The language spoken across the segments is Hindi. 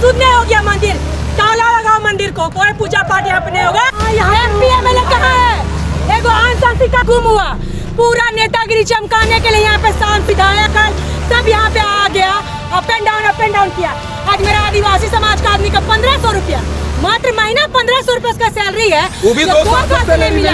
शुद्ध नहीं हो गया मंदिर, ताला लगाओ मंदिर को, कोई पूजा पाठ यहाँ पे नहीं होगा। यहाँ MP MLA कहाँ है? एगो आंसर का गुम हुआ, पूरा नेतागिरी चमकाने के लिए यहाँ पे शांत विधायक सब यहाँ पे आ गया, अप एंड डाउन किया। आज मेरा आदिवासी समाज का आदमी का 1500 रुपया, मात्र महीना 1500 रुपए उसका सैलरी है, वो भी 2 साल से नहीं मिला।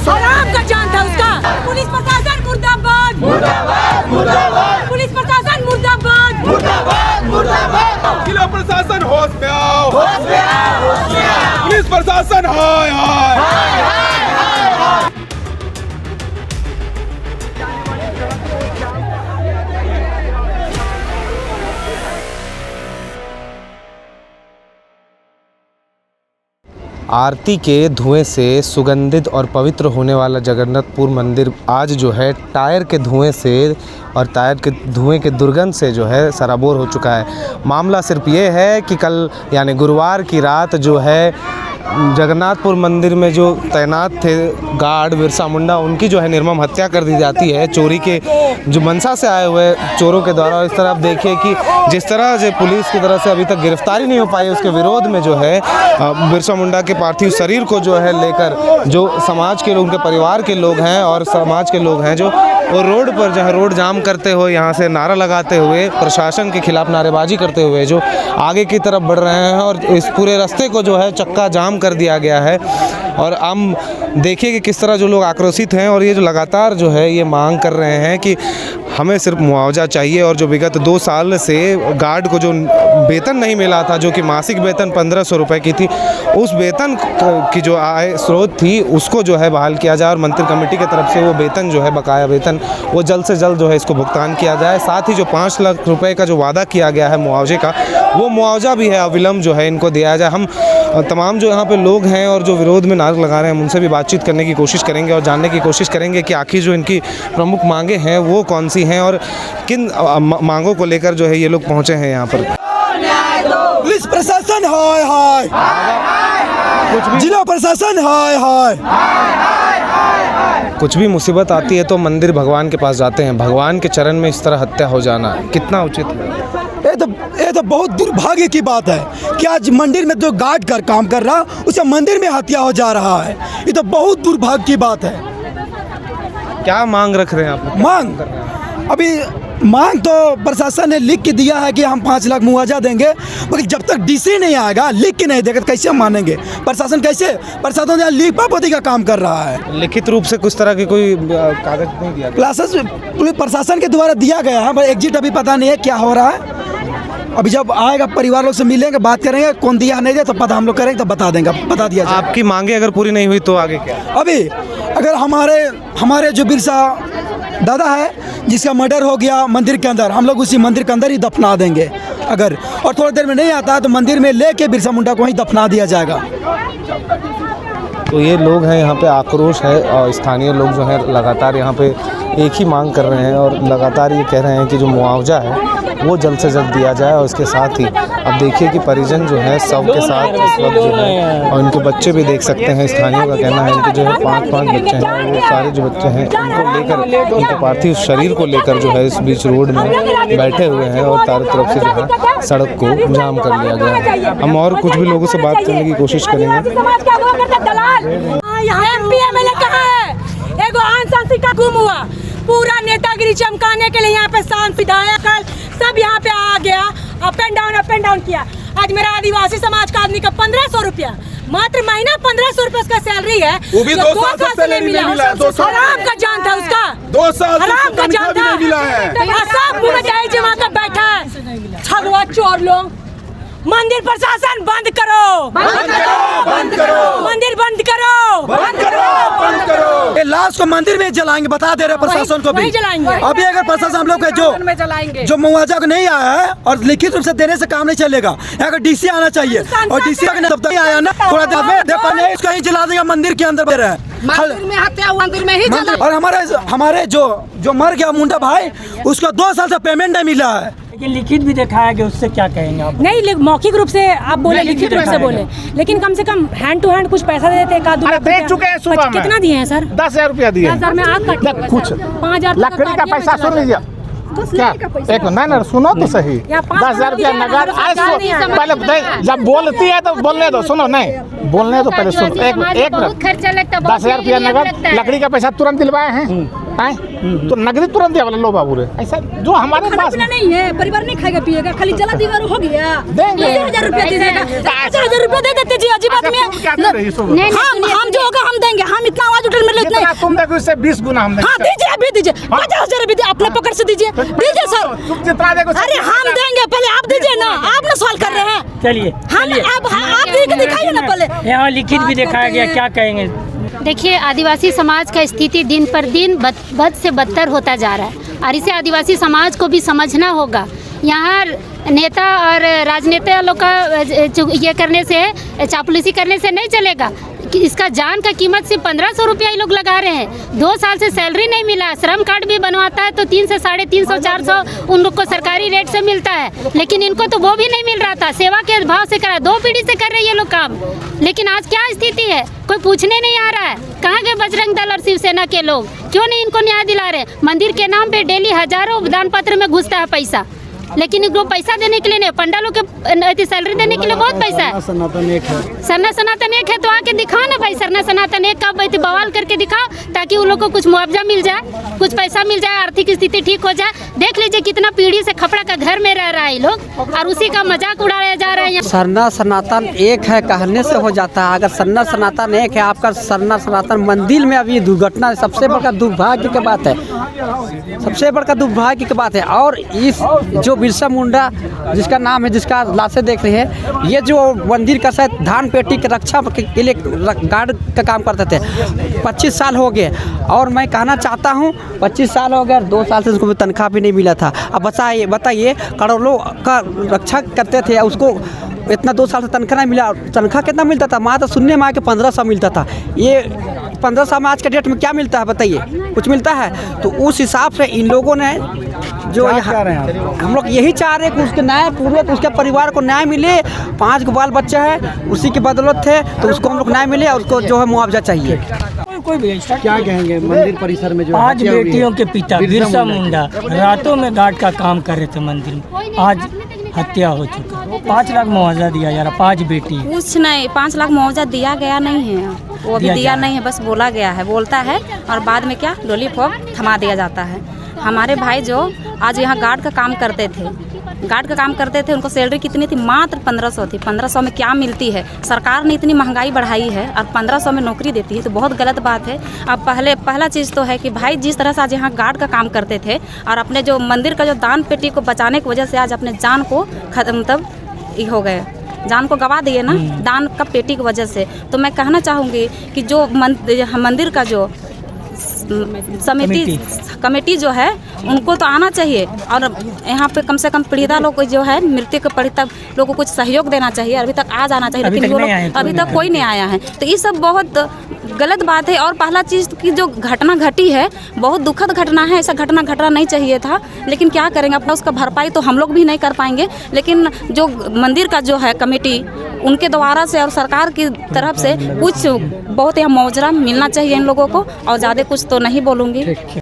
आराम का जान था उसका। पुलिस प्रशासन मुर्दाबाद, मुर्दाबाद, मुर्दाबाद। पुलिस प्रशासन मुर्दाबाद, मुर्दाबाद, मुर्दाबाद। जिला प्रशासन होश में आओ, होश में आओ, होश में आओ। पुलिस प्रशासन हाय हाय, हाय हाय, हाय। आरती के धुएं से सुगंधित और पवित्र होने वाला जगन्नाथपुर मंदिर आज जो है टायर के धुएं से और टायर के धुएं के दुर्गंध से जो है सराबोर हो चुका है। मामला सिर्फ ये है कि कल यानी गुरुवार की रात जो है जगन्नाथपुर मंदिर में जो तैनात थे गार्ड बिरसा मुंडा, उनकी जो है निर्मम हत्या कर दी जाती है चोरी के जो मंशा से आए हुए चोरों के द्वारा। इस तरह आप देखिए कि जिस तरह जो पुलिस की तरफ से अभी तक गिरफ्तारी नहीं हो पाई, उसके विरोध में जो है बिरसा मुंडा के पार्थिव शरीर को जो है लेकर जो समाज के लोग, उनके परिवार के लोग हैं और समाज के लोग हैं जो वो रोड पर जहाँ रोड जाम करते हुए, यहाँ से नारा लगाते हुए, प्रशासन के खिलाफ नारेबाजी करते हुए जो आगे की तरफ बढ़ रहे हैं और इस पूरे रास्ते को जो है चक्का जाम कर दिया गया है। और हम देखिए कि किस तरह जो लोग आक्रोशित हैं और ये जो लगातार जो है ये मांग कर रहे हैं कि हमें सिर्फ मुआवजा चाहिए और जो विगत 2 साल से गार्ड को जो वेतन नहीं मिला था, जो कि मासिक वेतन 1500 रुपये की थी, उस वेतन की जो आय स्रोत थी उसको जो है बहाल किया जाए और मंत्री कमेटी की तरफ से वो वेतन जो है बकाया वेतन वो जल्द से जल्द जो है इसको भुगतान किया जाए। साथ ही जो 5 लाख रुपए का जो वादा किया गया है मुआवजे का, वो मुआवजा भी है अविलंब जो है इनको दिया जाए। हम तमाम जो यहाँ पे लोग हैं और जो विरोध में नारे लगा रहे हैं उनसे भी बातचीत करने की कोशिश करेंगे और जानने की कोशिश करेंगे कि आखिर जो इनकी प्रमुख मांगे हैं वो कौन सी हैं और किन मांगों को लेकर जो है ये लोग पहुँचे हैं यहाँ पर। पुलिस प्रशासन हाय हाय, जिला प्रशासन हाय हाय। कुछ भी मुसीबत आती है तो मंदिर भगवान के पास जाते हैं, भगवान के चरण में इस तरह हत्या हो जाना कितना उचित है? ये तो बहुत दुर्भाग्य की बात है कि आज मंदिर में जो गार्ड कर काम कर रहा उसे मंदिर में हत्या हो जा रहा है। ये तो बहुत दुर्भाग्य की बात है। क्या मांग रख रहे हैं आप? अभी मांग तो प्रशासन ने लिख के दिया है कि हम 5 लाख मुआवजा देंगे, मगर जब तक DC नहीं आएगा, लिख के नहीं देगा तो कैसे हम मानेंगे? प्रशासन प्रशासन लिख पापोती का काम कर रहा है। लिखित रूप से कुछ तरह की कोई कागज नहीं दिया गया? प्रशासन के द्वारा दिया गया है, पर एग्जिट अभी पता नहीं है क्या हो रहा है। अभी जब आएगा परिवार लोग से मिलेंगे, बात करेंगे, कौन दिया नहीं दिया तो पता हम लोग करेंगे तो बता देंगे, बता दिया जाएगा। आपकी मांगे अगर पूरी नहीं हुई तो आगे क्या? अभी अगर हमारे जो बिरसा दादा है जिसका मर्डर हो गया मंदिर के अंदर, हम लोग उसी मंदिर के अंदर ही दफना देंगे अगर, और थोड़ी देर में नहीं आता है तो मंदिर में लेके बिरसा मुंडा को वहीं दफना दिया जाएगा। तो ये लोग हैं यहाँ पे, आक्रोश है और स्थानीय लोग जो है लगातार यहाँ पे एक ही मांग कर रहे हैं और लगातार ये कह रहे हैं कि जो मुआवजा है वो जल्द से जल्द दिया जाए। और इसके साथ ही अब देखिए कि परिजन जो है सब के साथ इस वक्त जो है और इनके बच्चे भी देख सकते हैं, स्थानीयों का कहना है इनके जो है 5 बच्चे हैं, वो सारे जो बच्चे हैं उनको लेकर, उनके पार्थिव शरीर को लेकर जो है इस बीच रोड में बैठे हुए हैं और चारों तरफ से जो है सड़क को जाम कर लिया गया है। हम और कुछ भी लोगों से बात करने की कोशिश करेंगे। MP MLA कहाँ है? एगो आंसर का गुम हुआ, पूरा नेतागिरी चमकाने के लिए यहाँ पे शांत विधायक सब यहाँ पे आ गया, अप एंड डाउन किया। आज मेरा आदिवासी समाज का आदमी का 1500 रुपया, मात्र महीना 1500 रुपए उसका सैलरी है, वो भी 2 साल से नहीं मिला। आराम का जान था उसका, 2 साल आराम का जान था। सब जमा कर बैठा है छगवा चोर लोग। मंदिर प्रशासन बंद करो, बंद करो, बंद करो, मंदिर बंद करो, बंद करो, बंद करो। ये लाश को मंदिर में जलाएंगे, बता दे रहे प्रशासन को भी। अभी अगर प्रशासन हम लोग जो मुआवजा को नहीं आया है और लिखित रूप से देने से काम नहीं चलेगा, यहाँ का DC आना चाहिए और DC अगर तब तक नहीं आया ना, थोड़ा देर में इसको ही जला देगा मंदिर के अंदर। मंदिर में हत्या हुआ, मंदिर में ही जला। और हमारे जो मर गया मुंडा भाई, उसको 2 साल से पेमेंट नहीं मिला है। लेकिन लिखित भी दिखाया गया, उससे क्या कहेंगे आप? नहीं, मौखिक रूप से आप बोले, लिखित रूप से बोले, लेकिन कम से कम हैंड टू हैंड कुछ पैसा देते हैं। दे चुके हैं सुबह में। कितना दिए हैं सर? 10,000 रुपया दिए। 10,000 में आग काट कुछ 5,000 लकड़ी का पैसा सुन लीजिए, क्या एक ना सुनो तो सही, 10,000 रुपया नगद। पहले जब बोलती है तो बोलने दो, सुनो नहीं बोलने दो पहले, सुनो एक मिनट। 10,000 रुपया नगद, लकड़ी का पैसा तुरंत दिलवाए हैं तो नगदी तुरंत दिया वाला लो बाबू रे, ऐसा जो हमारे पास नहीं है। परिवार नहीं खाएगा पिएगा, खाली जला दीवार हो गया। देंगे 10,000 रुपया दीजिएगा, 10,000 रुपया दे देते जी। अजीब आदमी है। हम जो होगा हम देंगे। हम इतना आवाज उठा मिले इतना तुम देखो, इससे 20 गुना हम देंगे। हाँ दीजिए, अभी दीजिए 50,000 रुपये अपने पकड़ से दीजिए सर। जितना देखो, अरे हम देंगे, पहले आप दीजिए ना। आप ना सवाल कर रहे हैं। चलिए आप दिखाइए ना पहले। यहाँ लिखित भी दिखाया गया, क्या कहेंगे? देखिए, आदिवासी समाज का स्थिति दिन पर दिन बद से बदतर होता जा रहा है और इसे आदिवासी समाज को भी समझना होगा। यहाँ नेता और राजनेता लोग का ये करने से, चापलूसी करने से नहीं चलेगा। कि इसका जान का कीमत सिर्फ 1,500 रुपया ही लोग लगा रहे हैं। 2 साल से सैलरी नहीं मिला, श्रम कार्ड भी बनवाता है तो 300 से 350 400 उन लोग को सरकारी रेट से मिलता है, लेकिन इनको तो वो भी नहीं मिल रहा था। सेवा के भाव से करा, 2 पीढ़ी से कर रहे हैं ये लोग काम, लेकिन आज क्या स्थिति है कोई पूछने नहीं आ रहा है। कहाँ गए बजरंग दल और शिवसेना के लोग? क्यों नहीं इनको न्याय दिला रहे? मंदिर के नाम पे डेली हजारों दान पत्र में घुसता है पैसा, लेकिन इनको पैसा देने के लिए नहीं, पंडालों के सैलरी देने के लिए बहुत पैसा है। सरना सनातन एक है तो आके दिखाओ ना भाई, सरना सनातन एक का बवाल करके दिखाओ ताकि उन लोग को कुछ मुआवजा मिल जाए, कुछ पैसा मिल जाए, आर्थिक स्थिति ठीक हो जाए। देख लीजिए कितना पीढ़ी से खपड़ा का घर में रह रहा है लोग और उसी का मजाक उड़ाया जा रहा है। सरना सनातन एक है कहने से हो जाता है। अगर सरना सनातन एक है, आपका सरना सनातन मंदिर में अभी दुर्घटना सबसे बड़ा दुर्भाग्य की बात है, सबसे बड़ा दुर्भाग्य की बात है। और इस जो बिरसा मुंडा जिसका नाम है, जिसका लाशें देख रहे हैं, ये जो मंदिर का शायद धान पेटी की रक्षा के लिए गार्ड का काम करते थे। 25 साल हो गए और मैं कहना चाहता हूँ 25 साल हो गए, 2 साल से उसको तनख्वाह भी नहीं मिला था। अब बताइए करोड़ों का रक्षा करते थे, उसको इतना 2 साल से तनख्वाह नहीं मिला। तनख्वाह कितना मिलता था? माँ तो सुनने में आके 1500 मिलता था। ये 1500 में आज के डेट में क्या मिलता है बताइए? कुछ मिलता है? तो उस हिसाब से इन लोगों ने जो हम लोग यही चाह रहे हैं कि उसके न्याय पूर्वक उसके परिवार को न्याय मिले। 5 गो बाल बच्चा है, उसी की बदौलत थे, तो उसको हम लोग न्याय मिले और उसको जो है मुआवजा चाहिए। कोई भी क्या कहेंगे मंदिर परिसर में जो 5 बेटियों के पिता बिरसा मुंडा रातों में गार्ड का काम कर रहे थे मंदिर में, आज हत्या हो चुका। 5 लाख मुआवजा दिया जा रहा, 5 बेटी। कुछ नहीं, 5 लाख मुआवजा दिया गया नहीं है, वो अभी दिया नहीं है, बस बोला गया है, बोलता है और बाद में क्या लॉलीपॉप थमा दिया जाता है। हमारे भाई जो आज यहाँ गार्ड का काम करते थे, उनको सैलरी कितनी थी? मात्र 1500 थी। 1500 में क्या मिलती है? सरकार ने इतनी महंगाई बढ़ाई है और 1500 में नौकरी देती है, तो बहुत गलत बात है। अब पहला चीज़ तो है कि भाई जिस तरह से आज यहाँ गार्ड का काम करते थे और अपने जो मंदिर का जो दान पेटी को बचाने की वजह से आज अपने जान को मतलब हो गए, जान को गवा दिए ना दान का पेटी की वजह से। तो मैं कहना चाहूँगी कि जो मंदिर का जो कमेटी जो है उनको तो आना चाहिए और यहाँ पे कम से कम पीड़िता लोग को जो है मृत्यु के पीड़िता लोगों को कुछ सहयोग देना चाहिए, अभी तक आ जाना चाहिए, लेकिन वो लोग अभी तक कोई नहीं आया है। तो ये सब बहुत गलत बात है। और पहला चीज़ की जो घटना घटी है बहुत दुखद घटना है, ऐसा घटना घटना नहीं चाहिए था, लेकिन क्या करेंगे, अपना उसका भरपाई तो हम लोग भी नहीं कर पाएंगे। लेकिन जो मंदिर का जो है कमेटी उनके द्वारा से और सरकार की तरफ से कुछ बहुत यहाँ मुआवजा मिलना चाहिए इन लोगों को, और ज़्यादा कुछ तो नहीं बोलूँगी। नहीं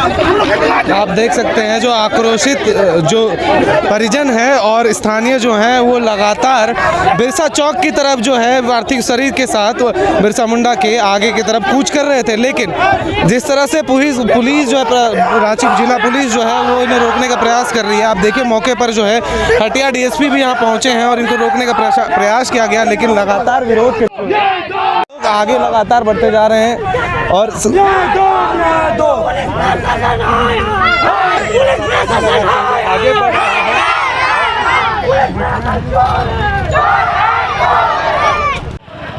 आप देख सकते हैं जो आक्रोशित जो परिजन है और स्थानीय जो हैं वो लगातार बिरसा चौक की तरफ जो है पार्थिव शरीर के साथ बिरसा मुंडा के आगे की तरफ कूच कर रहे थे, लेकिन जिस तरह से पुलिस जो है रांची जिला पुलिस जो है वो इन्हें रोकने का प्रयास कर रही है। आप देखिए मौके पर जो है हटिया डीएसपी भी यहाँ पहुँचे हैं और इनको रोकने का प्रयास किया गया, लेकिन लगातार विरोध के आगे लगातार बढ़ते जा रहे हैं और आगे बढ़ रहे हैं।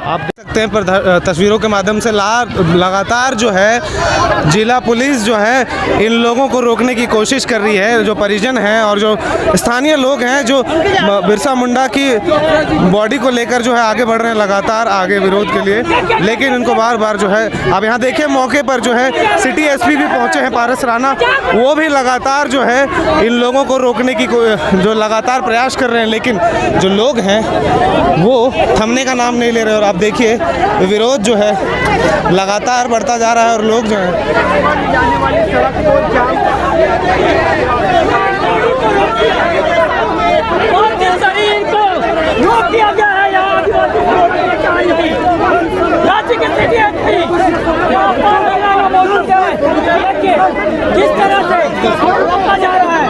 आप देख सकते हैं तस्वीरों के माध्यम से लगातार जो है जिला पुलिस जो है इन लोगों को रोकने की कोशिश कर रही है, जो परिजन हैं और जो स्थानीय लोग हैं जो बिरसा मुंडा की बॉडी को लेकर जो है आगे बढ़ रहे हैं लगातार आगे विरोध के लिए, लेकिन इनको बार बार जो है अब यहाँ देखिए मौके पर जो है सिटी एसपी भी पहुँचे हैं पारस राणा, वो भी लगातार जो है इन लोगों को रोकने की जो लगातार प्रयास कर रहे हैं, लेकिन जो लोग हैं वो थमने का नाम नहीं ले रहे। और आप देखिए विरोध जो है लगातार बढ़ता जा रहा है और लोग जो है शरीर को रोक दिया गया है। यहाँ राज्य के सिटी एसपी किस तरह से रोका जा रहा है,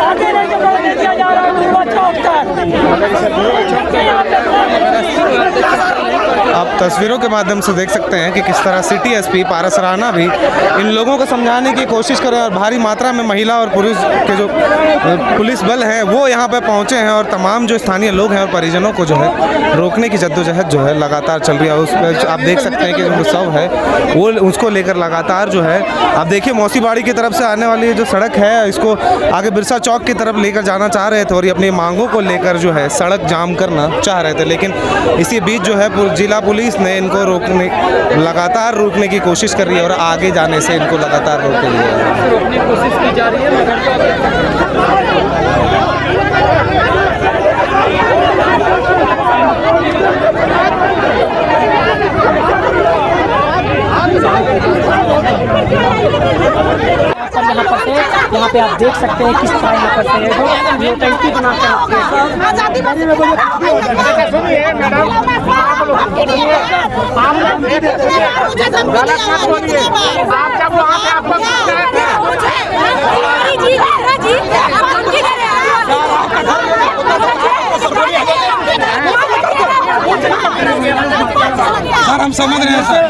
आगे नहीं बढ़ने दिया जा रहा है। आप तस्वीरों के माध्यम से देख सकते हैं कि किस तरह सिटी एसपी पारस राणा भी इन लोगों को समझाने की कोशिश कर रहे हैं और भारी मात्रा में महिला और पुरुष के जो पुलिस बल हैं वो यहाँ पे पहुँचे हैं और तमाम जो स्थानीय लोग हैं और परिजनों को जो है रोकने की जद्दोजहद जो है लगातार चल रही है। उस पर आप देख सकते हैं कि जो शव है वो उसको लेकर लगातार जो है आप देखिए मौसीबाड़ी की तरफ से आने वाली जो सड़क है इसको आगे बिरसा चौक की तरफ लेकर जाना चाह रहे थे और ये अपनी मांगों को लेकर जो है सड़क जाम करना चाह रहे थे, लेकिन इसी बीच जो है जिला पुलिस ने इनको लगातार रोकने की कोशिश कर रही है और आगे जाने से इनको लगातार रोक रही है। रोकने की कोशिश की जा रही है यहाँ पे आप देख सकते हैं किस तरह यहाँ पर ये टंकी बना कर सर हम समझ रहे हैं सर।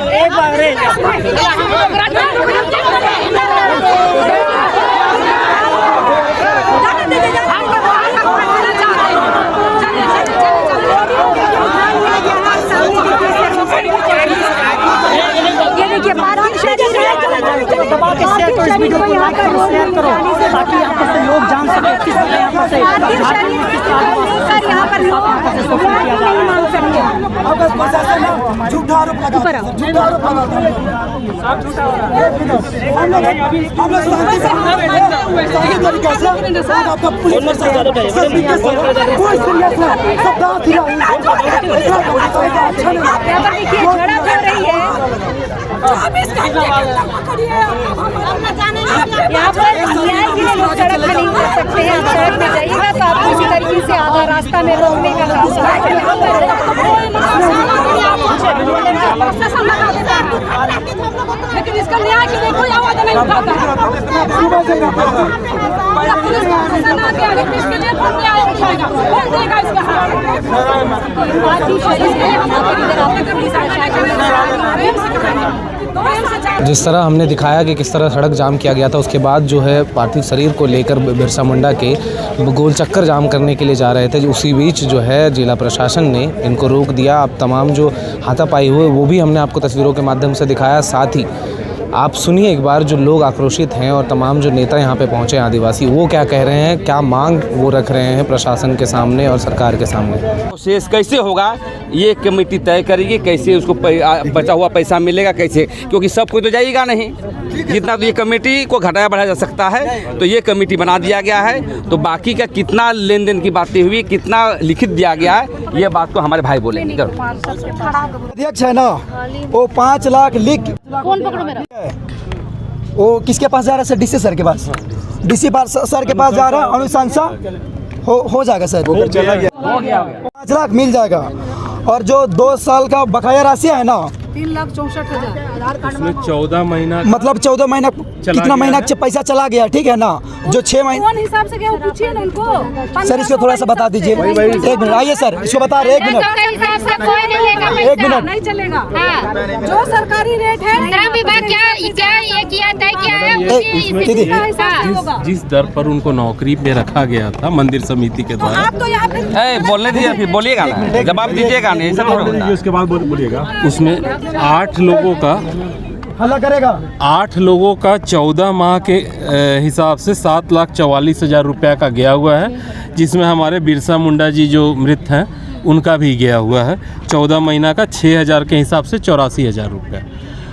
दबा के शेयर करो, इस वीडियो को लाइक करो, शेयर करो ताकि यहाँ पर से लोग जान सके किस तरह यहाँ पर से अगर प्रशासन झूठा आरोप लगा हम लोग सही तरीके से आपका पुलिस यहाँ पर न्याय के लिए लोग सड़क पर नहीं कर सकते हैं। आप सड़क में जाइएगा तो आपको इसी तरीके से आधा रास्ता में रोकने का काम लेकिन इसका न्याय के लिए कोई आवाज नहीं उठाता है। जिस तरह हमने दिखाया कि किस तरह सड़क जाम किया गया था, उसके बाद जो है पार्थिव शरीर को लेकर बिरसा मुंडा के गोल चक्कर जाम करने के लिए जा रहे थे, उसी बीच जो है जिला प्रशासन ने इनको रोक दिया। अब तमाम जो हाथापाई हुए वो भी हमने आपको तस्वीरों के माध्यम से दिखाया। साथ ही आप सुनिए एक बार जो लोग आक्रोशित हैं और तमाम जो नेता यहाँ पे पहुँचे आदिवासी वो क्या कह रहे हैं, क्या मांग वो रख रहे हैं प्रशासन के सामने और सरकार के सामने। प्रोसेस कैसे होगा ये कमेटी तय करेगी, कैसे उसको बचा हुआ पैसा मिलेगा कैसे, क्योंकि सब कोई तो जाएगा नहीं, जितना तो ये कमेटी को घटाया बढ़ाया जा सकता है तो ये कमेटी बना दिया गया है। तो बाकी का कितना लेन देन की बातें हुई, कितना लिखित दिया गया है, ये बात को हमारे भाई बोलेंगे। अध्यक्ष है ना वो 5 लाख लिख वो किसके पास जा रहा है सर? डीसी सर के पास। डीसी सर के पास जा रहा है, अनुशंसा हो जाएगा सर। 5 लाख मिल जाएगा। और जो 2 साल का बकाया राशि है ना 3,64,000 14 महीना मतलब 14 महीना कितना महीना पैसा चला गया, ठीक है ना? जो 6 महीने कौन हिसाब से गया वो पूछिए ना उनको। सर इसको थोड़ा सा बता दीजिए। 1 मिनट आइए सर, इसको बता रहे 1 मिनट। एक मिनट नहीं चलेगा। जो सरकारी रेट है विभाग क्या ये किया तय क्या है जिस दर पर उनको नौकरी पे रखा गया था मंदिर समिति के द्वारा। आप तो यहाँ पे बोलने दीजिए, फिर बोलिएगा ना, जवाब दीजिएगा नहीं, ऐसा थोड़ा होता है। उसके बाद बोलिएगा। उसमें 8 लोगों का हल्ला करेगा। 8 लोगों का 14 माह के हिसाब से 7,44,000 रुपया का गया हुआ है, जिसमें हमारे बिरसा मुंडा जी जो मृत हैं उनका भी गया हुआ है। 14 महीना का 6,000 के हिसाब से 84,000 रुपया।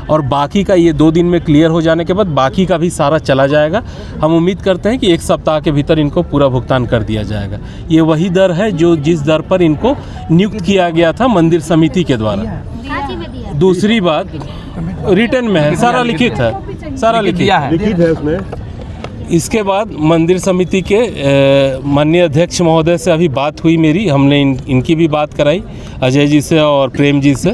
और बाकी का ये 2 दिन में क्लियर हो जाने के बाद बाकी का भी सारा चला जाएगा। हम उम्मीद करते हैं कि 1 सप्ताह के भीतर इनको पूरा भुगतान कर दिया जाएगा। ये वही दर है जो जिस दर पर इनको नियुक्त किया गया था मंदिर समिति के द्वारा। दूसरी बात रिटर्न में है, सारा लिखित है, सारा लिखित है उसमें। इसके बाद मंदिर समिति के माननीय अध्यक्ष महोदय से अभी बात हुई मेरी, हमने इनकी भी बात कराई, अजय जी से और प्रेम जी से।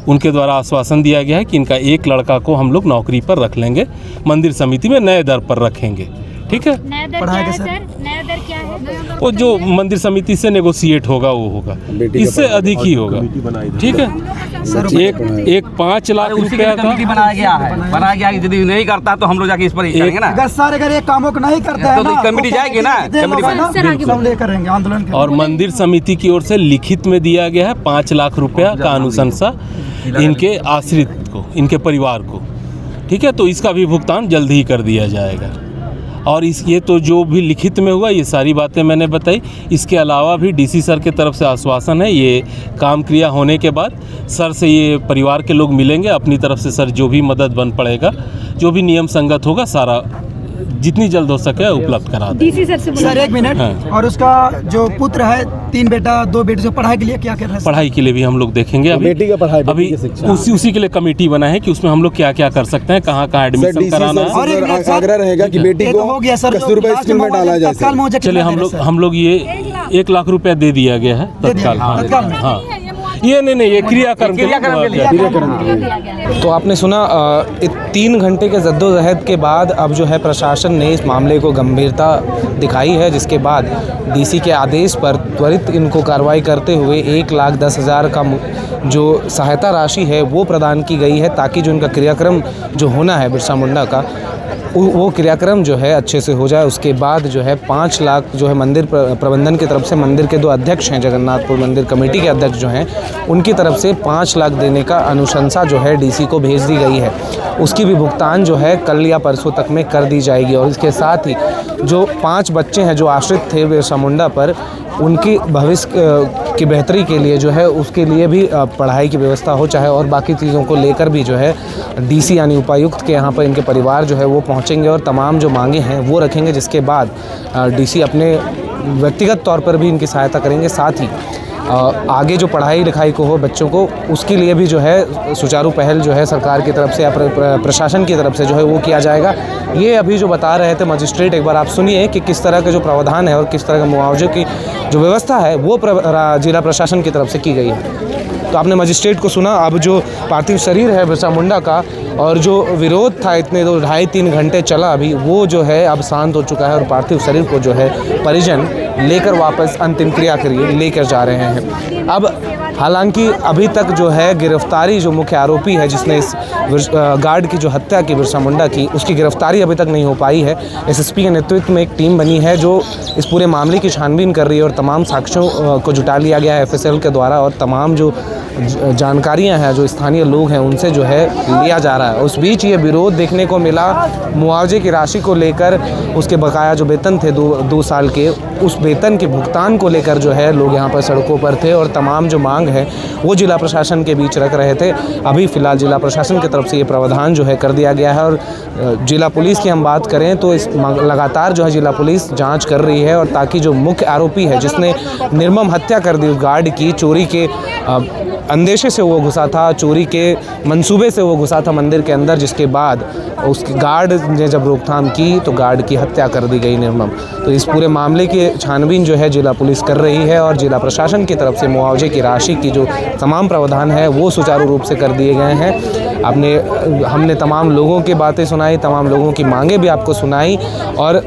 उनके द्वारा आश्वासन दिया गया है कि इनका एक लड़का को हम लोग नौकरी पर रख लेंगे, मंदिर समिति में नए दर पर रखेंगे। ठीक है, पढ़ाई सर नया दर क्या है? वो जो मंदिर समिति से नेगोशिएट होगा वो होगा, इससे अधिक ही होगा। ठीक है, एक 5 लाख रुपया का बनाया गया है। यदि नहीं करता तो हम लोग जाके इस पर करेंगे ना। अगर एक कामों को नहीं करता है तो कमेटी जाएगी ना, कमेटी करेंगे आंदोलन। और मंदिर समिति की ओर से लिखित में दिया गया है 5 लाख रुपया का अनुशंसा इनके आश्रित को, इनके परिवार को। ठीक है, तो इसका भी भुगतान जल्द ही कर दिया जाएगा। और ये तो जो भी लिखित में हुआ ये सारी बातें मैंने बताई। इसके अलावा भी डीसी सर के तरफ से आश्वासन है, ये काम क्रिया होने के बाद सर से ये परिवार के लोग मिलेंगे, अपनी तरफ से सर जो भी मदद बन पड़ेगा, जो भी नियम संगत होगा, सारा जितनी जल्द हो सके उपलब्ध करा दें। Sir 1 minute. हाँ। और उसका जो पुत्र है 3 बेटा 2 बेटे से पढ़ाई के लिए क्या कर रहे हैं? पढ़ाई के लिए भी हम लोग देखेंगे। अभी बेटी का पढ़ाई अभी उसी के लिए कमेटी बना है कि उसमें हम लोग क्या क्या कर सकते हैं, कहाँ कहाँ एडमिशन कराना है। और आग्रह रहेगा कि बेटी को कस्तूरबा स्कूल में डाला जाए। चलिए हम लोग ये 1 लाख रुपया दे दिया गया है तत्काल। हाँ, ये नहीं ये क्रियाक्रम तो आपने सुना 3 घंटे के जद्दोजहद के बाद अब जो है प्रशासन ने इस मामले को गंभीरता दिखाई है, जिसके बाद डीसी के आदेश पर त्वरित इनको कार्रवाई करते हुए 1,10,000 का जो सहायता राशि है वो प्रदान की गई है, ताकि जो इनका क्रियाक्रम जो होना है बिरसा मुंडा का वो क्रियाक्रम जो है अच्छे से हो जाए। उसके बाद जो है 5 लाख जो है मंदिर प्रबंधन की तरफ से, मंदिर के 2 अध्यक्ष हैं, जगन्नाथपुर मंदिर कमेटी के अध्यक्ष जो हैं, उनकी तरफ से 5 लाख देने का अनुशंसा जो है डीसी को भेज दी गई है। उसकी भी भुगतान जो है कल या परसों तक में कर दी जाएगी। और इसके साथ ही जो 5 बच्चे हैं जो आश्रित थे बिरसा मुंडा पर, उनकी भविष्य की बेहतरी के लिए जो है उसके लिए भी पढ़ाई की व्यवस्था हो, चाहे और बाकी चीज़ों को लेकर भी जो है डीसी यानी उपायुक्त के यहाँ पर इनके परिवार जो है वो पहुँचेंगे और तमाम जो मांगे हैं वो रखेंगे, जिसके बाद डीसी अपने व्यक्तिगत तौर पर भी इनकी सहायता करेंगे। साथ ही आगे जो पढ़ाई लिखाई को हो बच्चों को, उसके लिए भी जो है सुचारू पहल जो है सरकार की तरफ से या प्रशासन की तरफ से जो है वो किया जाएगा। ये अभी जो बता रहे थे मजिस्ट्रेट, एक बार आप सुनिए कि किस तरह के जो प्रावधान है और किस तरह के मुआवजे की जो व्यवस्था है वो जिला प्रशासन की तरफ से की गई है। तो आपने मजिस्ट्रेट को सुना। अब जो पार्थिव शरीर है बिरसा मुंडा का और जो विरोध था इतने 2-2.5-3 घंटे चला, अभी वो जो है अब शांत हो चुका है और पार्थिव शरीर को जो है परिजन लेकर वापस अंतिम क्रिया के लिए लेकर जा रहे हैं। अब हालांकि अभी तक जो है गिरफ्तारी, जो मुख्य आरोपी है जिसने इस गार्ड की जो हत्या की बिरसा मुंडा की, उसकी गिरफ्तारी अभी तक नहीं हो पाई है। एसएसपी के नेतृत्व में एक टीम बनी है जो इस पूरे मामले की छानबीन कर रही है और तमाम साक्ष्यों को जुटा लिया गया है एफएसएल के द्वारा, और तमाम जो जानकारियां हैं जो स्थानीय लोग हैं उनसे जो है लिया जा रहा है। उस बीच ये विरोध देखने को मिला मुआवजे की राशि को लेकर, उसके बकाया जो वेतन थे 2 साल के, उस वेतन के भुगतान को लेकर जो है लोग यहाँ पर सड़कों पर थे और तमाम जो मांग है वो जिला प्रशासन के बीच रख रहे थे। अभी फ़िलहाल जिला प्रशासन की तरफ से ये प्रावधान जो है कर दिया गया है। और जिला पुलिस की हम बात करें तो इस लगातार जो है जिला पुलिस जांच कर रही है, और ताकि जो मुख्य आरोपी है जिसने निर्मम हत्या कर दी गार्ड की, चोरी के अंदेशे से वो घुसा था, चोरी के मंसूबे से वो घुसा था मंदिर के अंदर, जिसके बाद उसके गार्ड ने जब रोकथाम की तो गार्ड की हत्या कर दी गई निर्मम। तो इस पूरे मामले की छानबीन जो है जिला पुलिस कर रही है, और जिला प्रशासन की तरफ से मुआवजे की राशि की जो तमाम प्रावधान है वो सुचारू रूप से कर दिए गए हैं। हमने तमाम लोगों की बातें सुनाई, तमाम लोगों की मांगें भी आपको सुनाई, और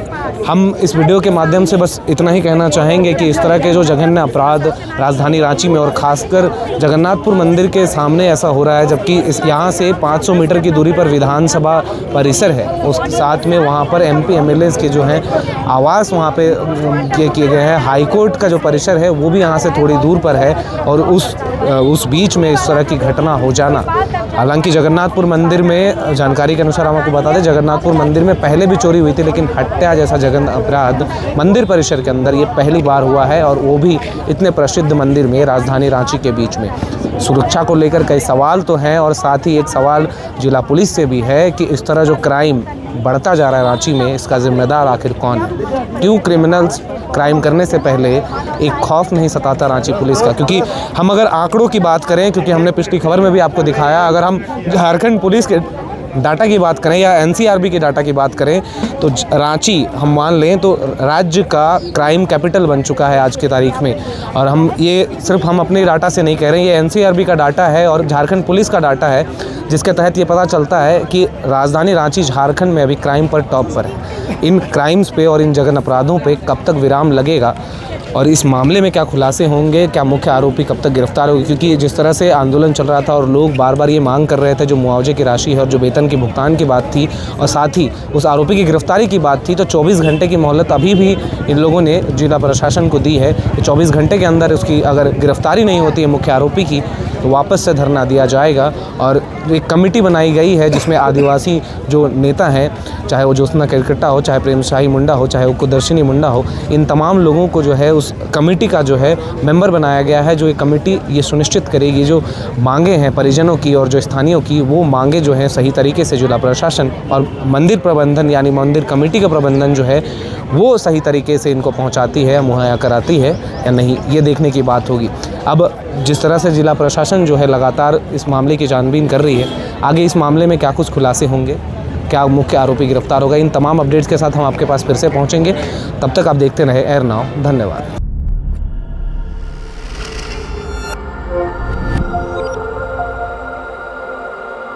हम इस वीडियो के माध्यम से बस इतना ही कहना चाहेंगे कि इस तरह के जो जघन्य अपराध राजधानी रांची में और ख़ासकर जगन्नाथपुर मंदिर के सामने ऐसा हो रहा है, जबकि यहाँ से 500 मीटर की दूरी पर विधानसभा परिसर है, उसके साथ में वहाँ पर MP MLAs के जो हैं आवास वहाँ पे किए गए हैं, हाईकोर्ट का जो परिसर है वो भी यहाँ से थोड़ी दूर पर है, और उस बीच में इस तरह की घटना हो जाना। हालांकि जगन्नाथपुर मंदिर में जानकारी के अनुसार हम आपको बता दें, जगन्नाथपुर मंदिर में पहले भी चोरी हुई थी, लेकिन हत्या जैसा जघन्य अपराध मंदिर परिसर के अंदर ये पहली बार हुआ है, और वो भी इतने प्रसिद्ध मंदिर में राजधानी रांची के बीच में। सुरक्षा को लेकर कई सवाल तो हैं, और साथ ही एक सवाल जिला पुलिस से भी है कि इस तरह जो क्राइम बढ़ता जा रहा है रांची में, इसका जिम्मेदार आखिर कौन है? क्यों क्रिमिनल्स क्राइम करने से पहले एक खौफ नहीं सताता रांची पुलिस का? क्योंकि हम अगर आंकड़ों की बात करें, क्योंकि हमने पिछली खबर में भी आपको दिखाया, अगर हम झारखंड पुलिस के डाटा की बात करें या NCRB के डाटा की बात करें, तो रांची हम मान लें तो राज्य का क्राइम कैपिटल बन चुका है आज की तारीख में। और हम ये सिर्फ हम अपने डाटा से नहीं कह रहे हैं, ये NCRB का डाटा है और झारखंड पुलिस का डाटा है, जिसके तहत ये पता चलता है कि राजधानी रांची झारखंड में अभी क्राइम पर टॉप पर है। इन क्राइम्स पे और इन जघन्य अपराधों पे कब तक विराम लगेगा, और इस मामले में क्या खुलासे होंगे, क्या मुख्य आरोपी कब तक गिरफ्तार होगी? क्योंकि जिस तरह से आंदोलन चल रहा था और लोग बार बार ये मांग कर रहे थे, जो मुआवजे की राशि है और जो वेतन के भुगतान की बात थी, और साथ ही उस आरोपी की गिरफ्तारी की बात थी, तो 24 घंटे की मोहलत अभी भी इन लोगों ने जिला प्रशासन को दी है कि 24 घंटे के अंदर उसकी अगर गिरफ्तारी नहीं होती है मुख्य आरोपी की, तो वापस से धरना दिया जाएगा। और एक कमेटी बनाई गई है जिसमें आदिवासी जो नेता हैं, चाहे वो ज्योत्सना केरकेट्टा हो, चाहे प्रेमशाही मुंडा हो, चाहे वो कुदर्शिनी मुंडा हो, इन तमाम लोगों को जो है उस कमेटी का जो है मेंबर बनाया गया है। जो ये कमेटी ये सुनिश्चित करेगी जो मांगे हैं परिजनों की और जो स्थानीयों की, वो मांगे जो हैं सही तरीके से जिला प्रशासन और मंदिर प्रबंधन यानी मंदिर कमेटी का प्रबंधन जो है वो सही तरीके से इनको पहुंचाती है, मुहैया कराती है या नहीं, ये देखने की बात होगी। अब जिस तरह से जिला प्रशासन जो है लगातार इस मामले की छानबीन कर रही है, आगे इस मामले में क्या कुछ खुलासे होंगे, क्या मुख्य आरोपी गिरफ्तार होगा, इन तमाम अपडेट्स के साथ हम आपके पास फिर से पहुंचेंगे। तब तक आप देखते रहे एयर नाउ। धन्यवाद।